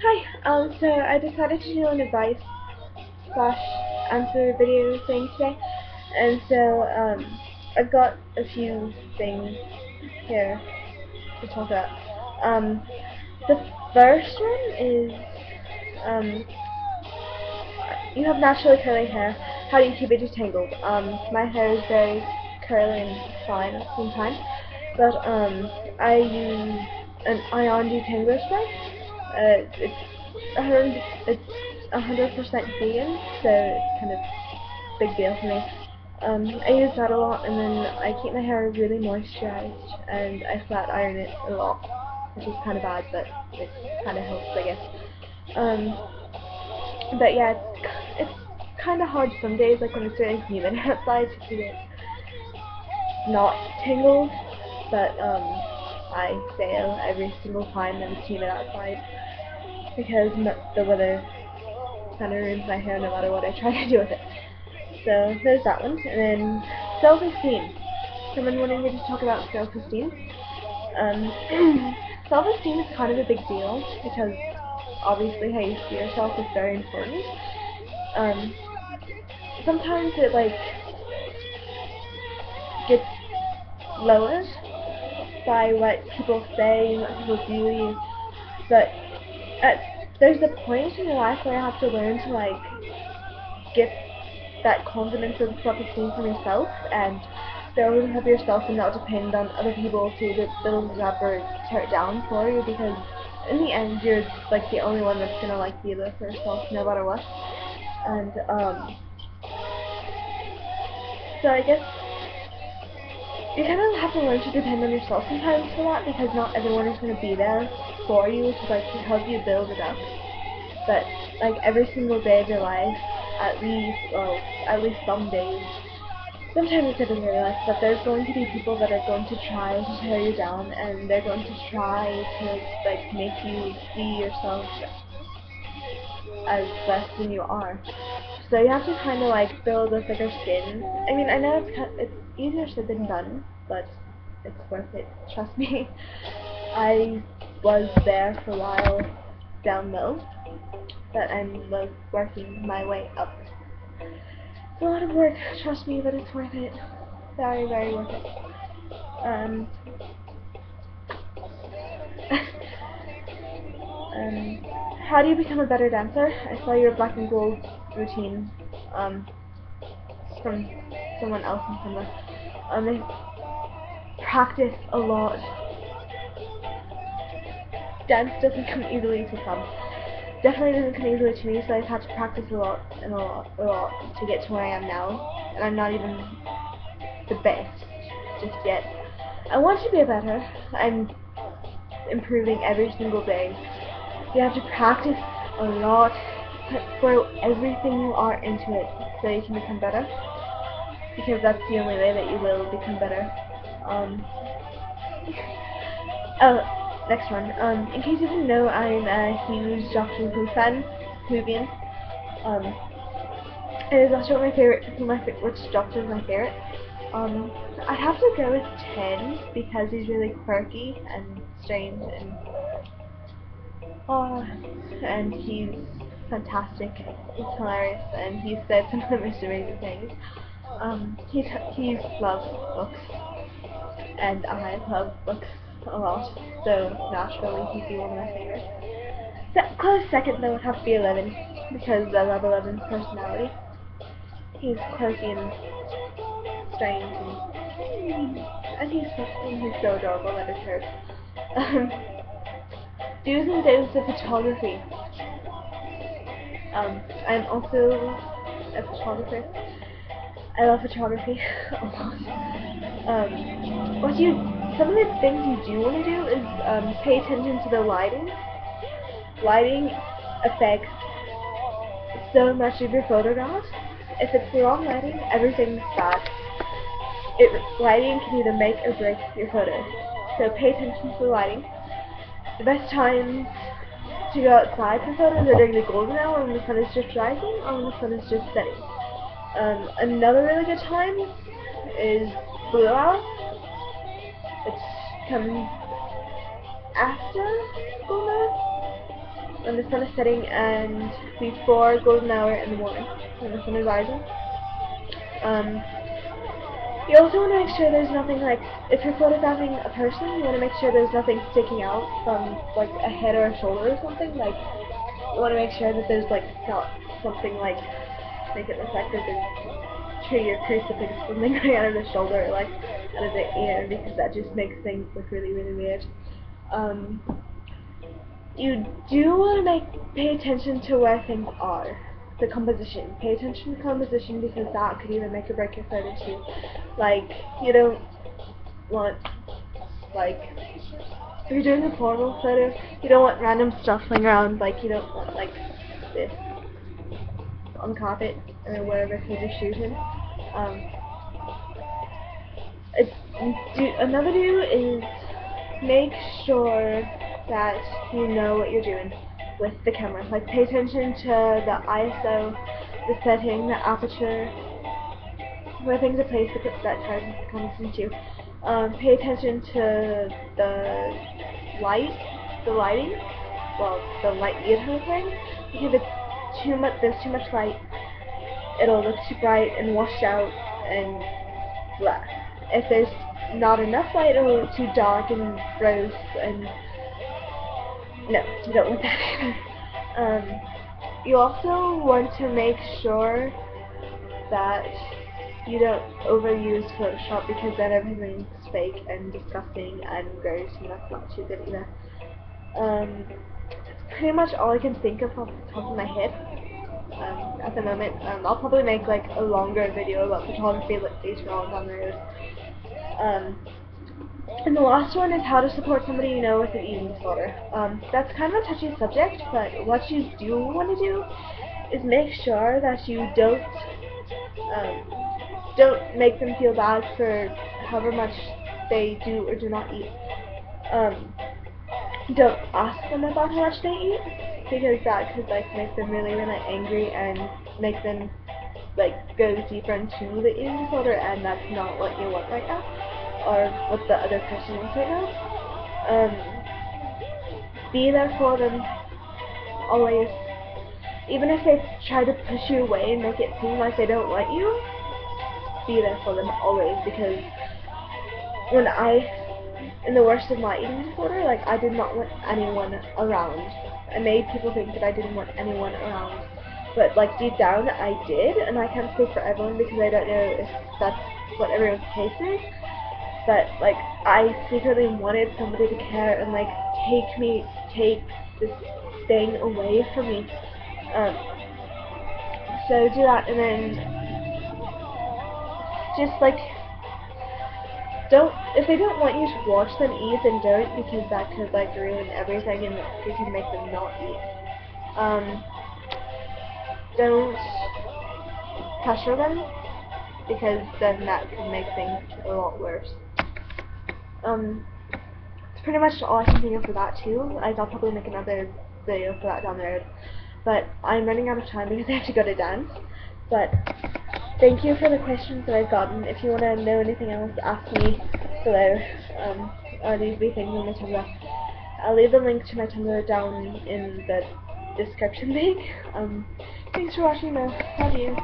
Hi, so I decided to do an advice slash answer video thing today, and so I've got a few things here to talk about. The first one is you have naturally curly hair. How do you keep it detangled? My hair is very curly and fine at the same time, but I use an ion detangler spray. It's 100% vegan, so it's kind of a big deal for me. I use that a lot, and then I keep my hair really moisturized, and I flat iron it a lot, which is kind of bad, but it kind of helps, I guess. But yeah, it's kind of hard some days, like when it's really humid outside, to keep it not tangled, but I fail every single time that it's humid outside, because the weather kind of ruins my hair no matter what I try to do with it. So there's that one. And then self-esteem. Someone wanted me to talk about self-esteem. Self-esteem is kind of a big deal because obviously how you see yourself is very important. Sometimes it gets lowered by what people say and what people do, but there's a point in your life where you have to learn to get that confidence and self-esteem from yourself and be able to help yourself and not depend on other people to build it up or tear it down for you, because in the end you're the only one that's gonna be there for yourself no matter what. And so I guess you kind of have to learn to depend on yourself sometimes for that, because not everyone is going to be there for you to help you build it up. But every single day of your life, at least some days, sometimes it's every day of your life, but there's going to be people that are going to try to tear you down, and they're going to try to make you see yourself as less than you are. So you have to kind of build a thicker skin. I mean, I know it's easier said than done, but it's worth it. Trust me. I was there for a while down low, but I'm working my way up. It's a lot of work, trust me, but it's worth it. Very, very worth it. How do you become a better dancer? I saw your black and gold routine from someone else in Tumblr. They practice a lot. Dance doesn't come easily to some. Definitely doesn't come easily to me, so I've had to practice a lot to get to where I am now. And I'm not even the best just yet. I want to be better. I'm improving every single day. You have to practice a lot, throw everything you are into it so you can become better, because that's the only way that you will become better. Next one. In case you didn't know, I'm a huge Doctor Who fan, Whovian. It is also which Doctor is my favorite. I'd have to go with 10 because he's really quirky and strange and he's fantastic. He's hilarious, and he said some of the most amazing things. He loves books, and I love books a lot, so naturally he'd be one of my favorites. Close second though would have to be 11, because I love 11's personality. He's quirky and strange, and he's so adorable that it hurts. Do's and don'ts of photography. I'm also a photographer. I love photography a lot. Some of the things you do want to do is pay attention to the lighting. Lighting affects so much of your photographs. If it's the wrong lighting, everything's bad. Lighting can either make or break your photos. So pay attention to the lighting. The best times to go outside for photos are during the golden hour when the sun is just rising or when the sun is just setting. Another really good time is blue hour. It comes after golden hour. when the sun is setting and before golden hour in the morning when the sun is rising. You also want to make sure there's nothing, like, if you're photographing a person, you want to make sure there's nothing sticking out from, like, a head or a shoulder or something. Like, you want to make sure that there's, like, not something, like, make it look like there's a tree or crucifix or something right out of the shoulder, or, like, out of the ear, because that just makes things look really, really weird. You do want to pay attention to where things are. The composition. Pay attention to composition, because that could either make or break your photo too. Like, you don't want, like, if you're doing a formal photo, you don't want random stuff laying around. Like, you don't want, like, this on carpet or wherever you're shooting. Another do is make sure that you know what you're doing with the camera. Like, pay attention to the ISO, the setting, the aperture, where things are placed, that comes into. Pay attention to the lighting, well, the light you're playing, because if there's too much light, it'll look too bright and washed out and blah. If there's not enough light, it'll look too dark and gross, and no, you don't want that either. You also want to make sure that you don't overuse Photoshop, because then everything's fake and disgusting and gross, and that's not too good either. That's pretty much all I can think of off the top of my head at the moment. I'll probably make, like, a longer video about photography later on down the road. And the last one is how to support somebody you know with an eating disorder. That's kind of a touchy subject, but what you do want to do is make sure that you don't make them feel bad for however much they do or do not eat. Don't ask them about how much they eat, because that could, like, make them really, really angry and make them, like, go deeper into the eating disorder, and that's not what you want right now, or what the other person wants right now. Be there for them always. Even if they try to push you away and make it seem like they don't want you, be there for them always, because when in the worst of my eating disorder, like, I did not want anyone around. I made people think that I didn't want anyone around, but, like, deep down I did, and I can't speak for everyone because I don't know if that's what everyone's case is, but, like, I secretly wanted somebody to care and, like, take this thing away from me. So do that, and then just, like, if they don't want you to watch them eat, then don't, because that could, like, ruin everything and you can make them not eat. Don't pressure them, because then that could make things a lot worse. It's pretty much all I can think of for that too. Like, I'll probably make another video for that down the road, but I'm running out of time because I have to go to dance. But thank you for the questions that I've gotten. If you want to know anything else, ask me below, or leave me things on my Tumblr. I'll leave the link to my Tumblr down in the description thing. Thanks for watching though. Love you.